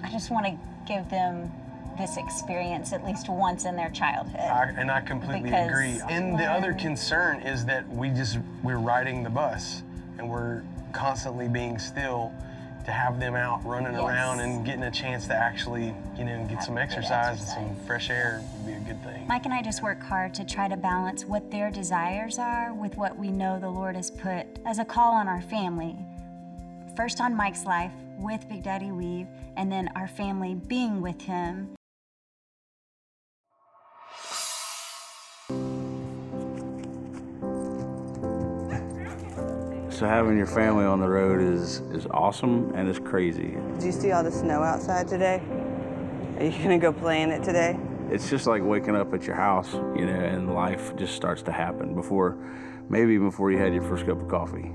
I just want to give them this experience at least once in their childhood. I completely agree. And the other concern is that we're riding the bus and we're constantly being still. To have them out running around and getting a chance to actually, get some exercise and some fresh air would be a good thing. Mike and I just work hard to try to balance what their desires are with what we know the Lord has put as a call on our family. First on Mike's life with Big Daddy Weave, and then our family being with him. So having your family on the road is awesome and it's crazy. Did you see all the snow outside today? Are you gonna go play in it today? It's just like waking up at your house, and life just starts to happen maybe even before you had your first cup of coffee,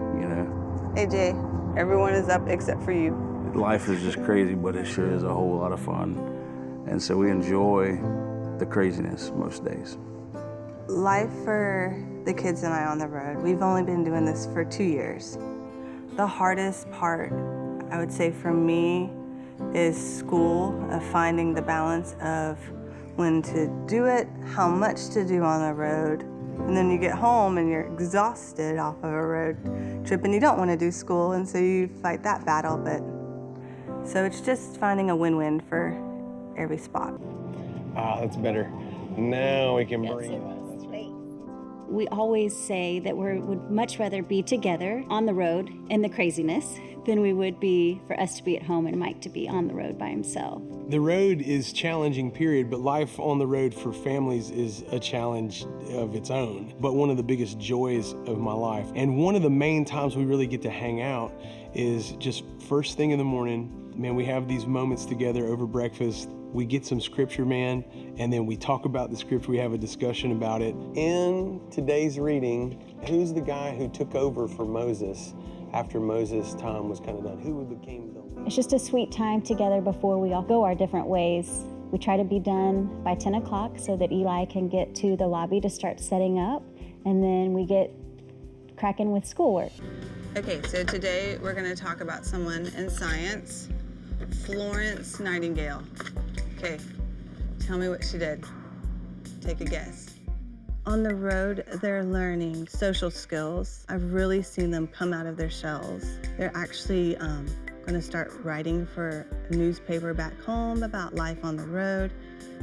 Hey Jay, everyone is up except for you. Life is just crazy, but it sure is a whole lot of fun. And so we enjoy the craziness most days. Life for the kids and I on the road, we've only been doing this for 2 years. The hardest part, I would say for me, is school, of finding the balance of when to do it, how much to do on the road, and then you get home and you're exhausted off of a road trip and you don't want to do school, and so you fight that battle, so it's just finding a win-win for every spot. That's better. Now we can breathe. We always say that we would much rather be together on the road in the craziness than we would be for us to be at home and Mike to be on the road by himself. The road is challenging, period, but life on the road for families is a challenge of its own. But one of the biggest joys of my life, and one of the main times we really get to hang out, is just first thing in the morning. Man, we have these moments together over breakfast. We get some scripture, man, and then we talk about the scripture, we have a discussion about it. In today's reading, who's the guy who took over for Moses after Moses' time was kind of done? Who became the leader? It's just a sweet time together before we all go our different ways. We try to be done by 10 o'clock so that Eli can get to the lobby to start setting up, and then we get cracking with schoolwork. Okay, so today we're gonna talk about someone in science, Florence Nightingale. Okay, tell me what she did. Take a guess. On the road, they're learning social skills. I've really seen them come out of their shells. They're actually gonna start writing for a newspaper back home about life on the road.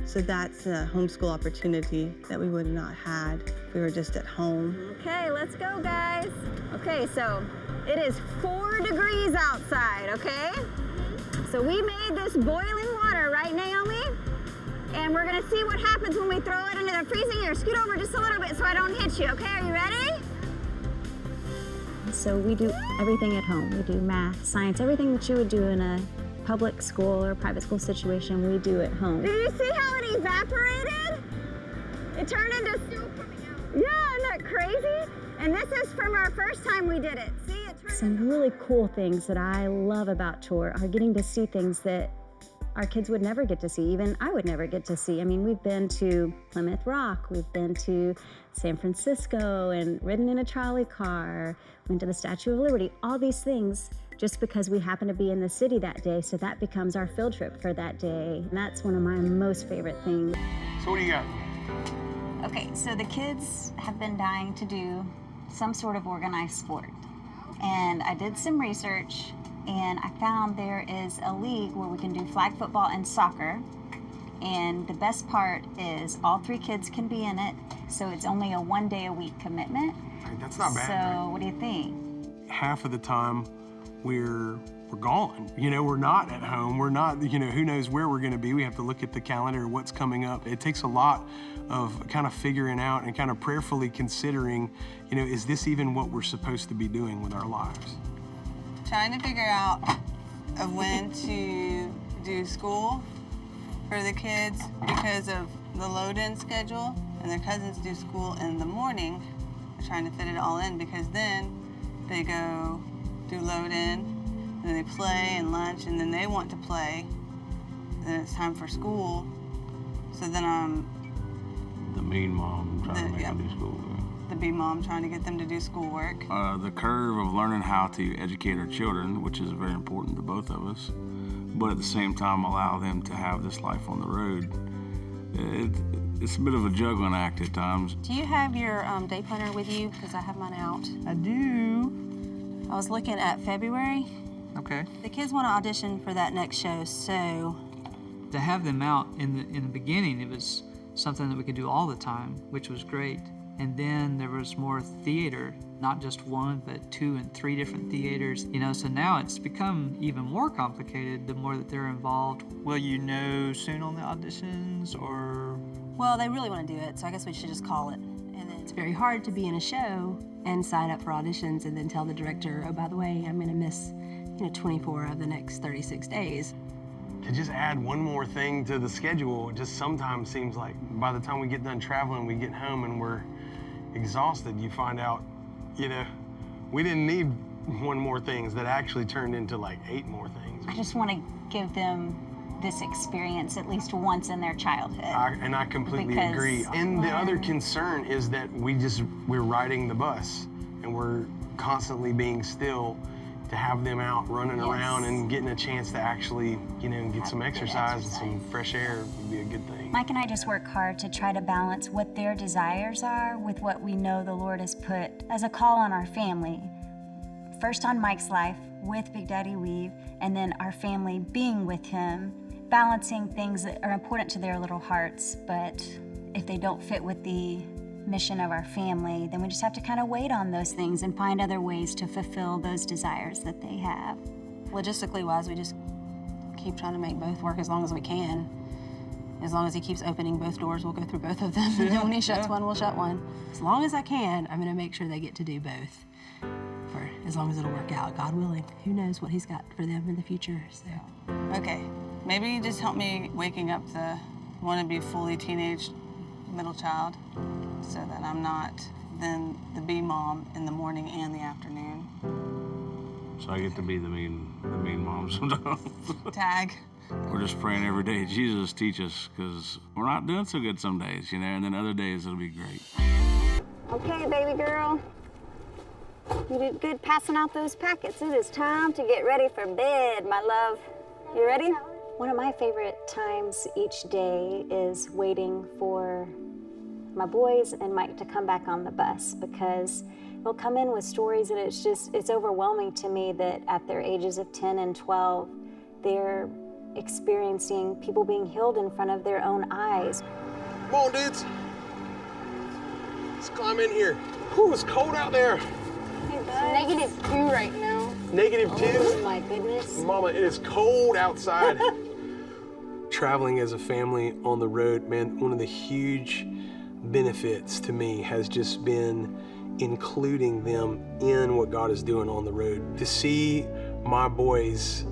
So that's a homeschool opportunity that we would have not had if we were just at home. Okay, let's go, guys. Okay, so it is 4 degrees outside, okay? So we made this boiling water, right, Naomi? And we're gonna see what happens when we throw it into the freezing air. Scoot over just a little bit so I don't hit you, okay? Are you ready? So we do everything at home. We do math, science, everything that you would do in a public school or private school situation, we do at home. Did you see how it evaporated? It turned into snow coming out. Yeah, isn't that crazy? And this is from our first time we did it. See, it turned Some really cool things that I love about tour are getting to see things that our kids would never get to see, even I would never get to see. I mean, we've been to Plymouth Rock, we've been to San Francisco and ridden in a trolley car, went to the Statue of Liberty, all these things just because we happen to be in the city that day, so that becomes our field trip for that day. And that's one of my most favorite things. So what do you got? Okay, so the kids have been dying to do some sort of organized sport. And I did some research, and I found there is a league where we can do flag football and soccer. And the best part is all 3 kids can be in it, so it's only a 1-day-a-week commitment. Right, that's not bad. So Right? what do you think? Half of the time, we're gone. We're not at home. We're not, who knows where we're gonna be. We have to look at the calendar, what's coming up. It takes a lot of kind of figuring out and kind of prayerfully considering, is this even what we're supposed to be doing with our lives? Trying to figure out of when to do school for the kids because of the load-in schedule, and their cousins do school in the morning. We're trying to fit it all in because then they go do load-in, and then they play and lunch, and then they want to play. Then it's time for school. So then I'm The mean mom trying to make yeah. them do school. the bee mom trying to get them to do schoolwork. The curve of learning how to educate our children, which is very important to both of us, but at the same time allow them to have this life on the road. It's a bit of a juggling act at times. Do you have your day planner with you? Because I have mine out. I do. I was looking at February. Okay. The kids want to audition for that next show, so To have them out in the beginning, it was something that we could do all the time, which was great. And then there was more theater, not just one, but 2 and 3 different theaters. You know, so now it's become even more complicated the more that they're involved. Will you know soon on the auditions, or? well, they really want to do it, so I guess we should just call it. And then it's very hard to be in a show and sign up for auditions and then tell the director, oh, by the way, I'm going to miss 24 of the next 36 days. To just add one more thing to the schedule, it just sometimes seems like by the time we get done traveling, we get home and we're exhausted. You find out, we didn't need one more things that actually turned into like 8 more things. I just want to give them this experience at least once in their childhood. I completely Because agree. And the other concern is that we're riding the bus and we're constantly being still. To have them out running around and getting a chance to actually, get some exercise and some fresh air would be a good thing. Mike and I just work hard to try to balance what their desires are with what we know the Lord has put as a call on our family. First on Mike's life with Big Daddy Weave, and then our family being with him, balancing things that are important to their little hearts, but if they don't fit with the mission of our family, then we just have to kind of wait on those things and find other ways to fulfill those desires that they have. Logistically wise, we just keep trying to make both work as long as we can. As long as he keeps opening both doors, we'll go through both of them. And then when he shuts one, we'll shut one. As long as I can, I'm gonna make sure they get to do both. For as long as it'll work out, God willing. Who knows what he's got for them in the future, so. Okay, maybe you just help me waking up the wannabe fully teenage middle child so that I'm not then the bee mom in the morning and the afternoon. So I get to be the mean mom sometimes. Tag. We're just praying every day, Jesus, teach us, because we're not doing so good some days, and then other days it'll be great. Okay, baby girl. You did good passing out those packets. It is time to get ready for bed, my love. You ready? One of my favorite times each day is waiting for my boys and Mike to come back on the bus, because they'll come in with stories and it's overwhelming to me that at their ages of 10 and 12, they're experiencing people being healed in front of their own eyes. Come on, dudes. Let's climb in here. Whew, it's cold out there. It's -2 right now. -2? Oh my goodness. Mama, it is cold outside. Traveling as a family on the road, man, one of the huge benefits to me has just been including them in what God is doing on the road. To see my boys,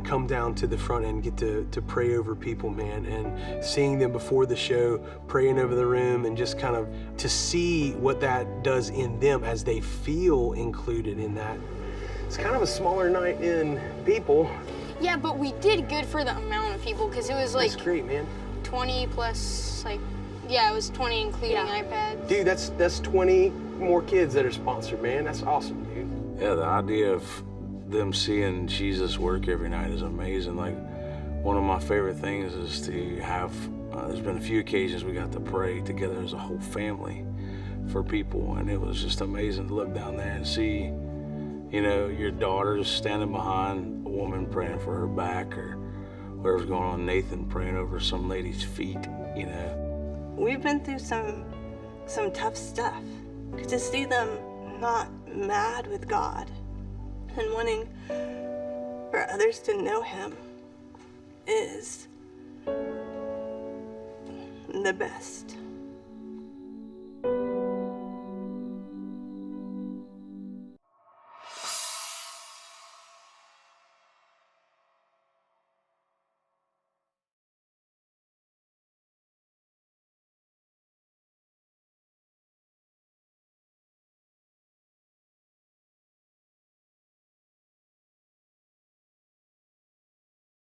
come down to the front and get to pray over people, man, and seeing them before the show, praying over the room, and just kind of to see what that does in them as they feel included in that. It's kind of a smaller night in people. Yeah, but we did good for the amount of people, because it was like That's great, man. 20 plus, it was 20 including iPads. Dude, that's 20 more kids that are sponsored, man. That's awesome, dude. Yeah, the idea of them seeing Jesus work every night is amazing. Like, one of my favorite things is to have, there's been a few occasions we got to pray together as a whole family for people, and it was just amazing to look down there and see, your daughters standing behind a woman praying for her back, or whatever's going on, Nathan praying over some lady's feet, We've been through some tough stuff. To see them not mad with God and wanting for others to know him is the best.